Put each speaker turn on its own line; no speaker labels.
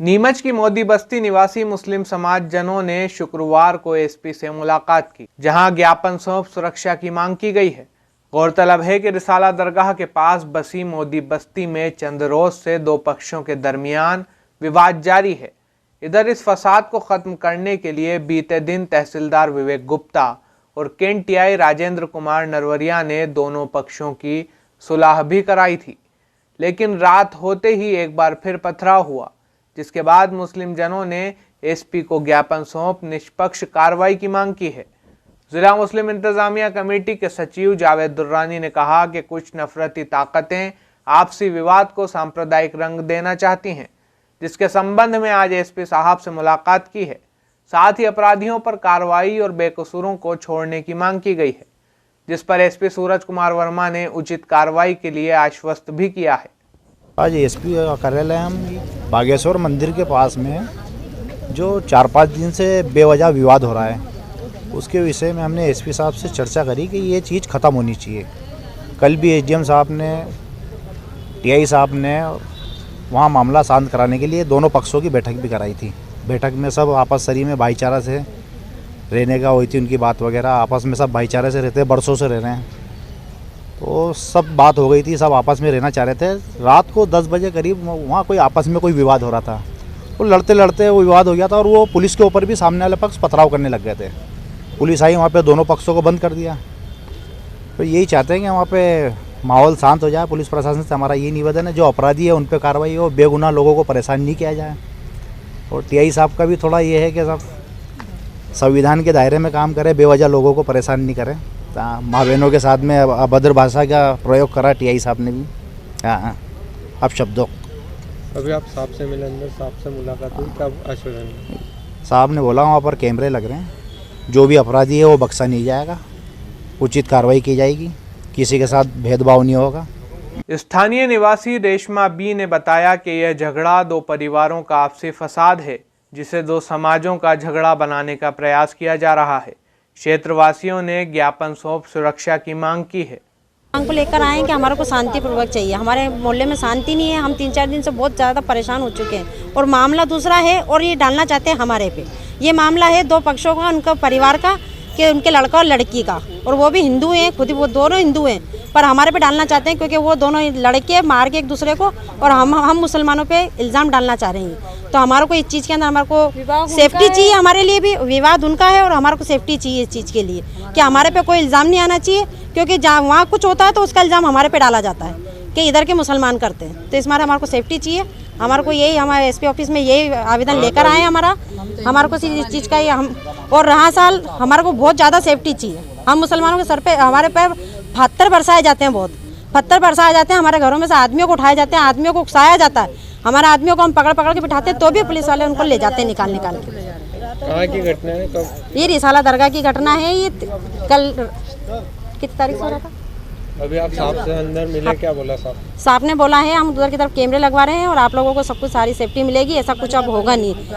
नीमच की मोदी बस्ती निवासी मुस्लिम समाज जनों ने शुक्रवार को एसपी से मुलाकात की, जहां ज्ञापन सौंप सुरक्षा की मांग की गई है। गौरतलब है कि रिसाला दरगाह के पास बसी मोदी बस्ती में चंद रोज से दो पक्षों के दरमियान विवाद जारी है। इधर इस फसाद को खत्म करने के लिए बीते दिन तहसीलदार विवेक गुप्ता और कैंट टीआई राजेंद्र कुमार नरवरिया ने दोनों पक्षों की सुलह भी कराई थी, लेकिन रात होते ही एक बार फिर पथराव हुआ, जिसके बाद मुस्लिम जनों ने एसपी को ज्ञापन सौंप निष्पक्ष कार्रवाई की मांग की है। जिला मुस्लिम इंतजामिया कमेटी के सचिव जावेद दुर्रानी ने कहा कि कुछ नफरती ताकतें आपसी विवाद को सांप्रदायिक रंग देना चाहती हैं, जिसके संबंध में आज एसपी साहब से मुलाकात की है। साथ ही अपराधियों पर कार्रवाई और बेकसूरों को छोड़ने की मांग की गई है, जिस पर एसपी सूरज कुमार वर्मा ने उचित कार्रवाई के लिए आश्वस्त भी किया है।
आज एसपी कार्यालय हम बागेश्वर मंदिर के पास में जो 4-5 दिन से बेवजह विवाद हो रहा है, उसके विषय में हमने एसपी साहब से चर्चा करी कि ये चीज़ ख़त्म होनी चाहिए। कल भी एसडीएम साहब ने, टीआई साहब ने वहाँ मामला शांत कराने के लिए दोनों पक्षों की बैठक भी कराई थी। बैठक में सब आपसरी में भाईचारा से रहने का हुई थी उनकी बात वगैरह। आपस में सब भाईचारे से रहते हैं, बरसों से रह रहे हैं, तो सब बात हो गई थी, सब आपस में रहना चाह रहे थे। रात को 10 बजे करीब वहाँ कोई आपस में कोई विवाद हो रहा था, वो लड़ते लड़ते वो विवाद हो गया था और वो पुलिस के ऊपर भी सामने वाले पक्ष पथराव करने लग गए थे। पुलिस आई, वहाँ पे दोनों पक्षों को बंद कर दिया। तो यही चाहते हैं कि वहाँ पे माहौल शांत हो जाए। पुलिस प्रशासन से हमारा ये निवेदन है, जो अपराधी है उन पर कार्रवाई हो, बेगुनाह लोगों को परेशान नहीं किया जाए। और टीआई साहब का भी थोड़ा ये है कि सब संविधान के दायरे में काम करें, बेवजह लोगों को परेशान नहीं करें। माँ बहनों के साथ में अभद्र भाषा का प्रयोग करा टीआई साहब ने भी। हाँ, अब शब्दों
अभी आप साहब से मिले, अंदर साहब से मुलाकात हुई, कब आश्वासन?
साहब ने बोला वहाँ पर कैमरे लग रहे हैं, जो भी अपराधी है वो बख्शा नहीं जाएगा, उचित कार्रवाई की जाएगी, किसी के साथ भेदभाव नहीं होगा।
स्थानीय निवासी रेशमा बी ने बताया कि यह झगड़ा दो परिवारों का आपसी फसाद है, जिसे दो समाजों का झगड़ा बनाने का प्रयास किया जा रहा है। क्षेत्रवासियों ने ज्ञापन सौंप सुरक्षा की मांग की है।
मांग को लेकर आए कि हमारे को शांतिपूर्वक चाहिए। हमारे मोहल्ले में शांति नहीं है, हम 3-4 दिन से बहुत ज़्यादा परेशान हो चुके हैं और मामला दूसरा है और ये डालना चाहते हैं हमारे पे। ये मामला है दो पक्षों का, उनका परिवार का, कि उनके लड़का और लड़की का, और वो भी हिंदू हैं, खुद ही वो दोनों हिंदू हैं, पर हमारे पे डालना चाहते हैं क्योंकि वो दोनों लड़के मार के एक दूसरे को, और हम मुसलमानों पे इल्ज़ाम डालना चाह रहे हैं। तो हमारे को इस चीज़ के अंदर हमारे को सेफ्टी चाहिए, हमारे लिए भी विवाद उनका है और हमारे को सेफ्टी चाहिए इस चीज़ के लिए कि हमारे पे कोई इल्ज़ाम नहीं आना चाहिए, क्योंकि जहाँ वहाँ कुछ होता है तो उसका इल्ज़ाम हमारे पे डाला जाता है कि इधर के मुसलमान करते हैं। तो इस मारे हमारे को सेफ्टी चाहिए। हमारे को यही, हमारे एसपी ऑफिस में यही आवेदन लेकर आए हैं। हमारे को इस चीज़ का हम, और रहा साल हमारे को बहुत ज़्यादा सेफ्टी चाहिए। हम मुसलमानों के सर पे, हमारे पे पत्थर बरसाए जाते हैं, बहुत पत्थर बरसाए जाते हैं। हमारे घरों में से आदमियों को उठाए जाते हैं, आदमियों को उकसाया जाता है। हमारे आदमियों को हम पकड़ पकड़ के बिठाते हैं, तो भी पुलिस वाले उनको ले जाते हैं निकाल के।
कहाँ की घटना है? कब?
ये रिसाला दरगाह की घटना है। ये कल कितनी तारीख से हो रहा था?
अभी आप साहब से अंदर मिले, क्या बोला साहब?
साहब ने बोला है हम उधर की तरफ कैमरे लगवा रहे हैं और आप लोगों को सब कुछ सारी सेफ्टी मिलेगी, ऐसा कुछ अब होगा नहीं।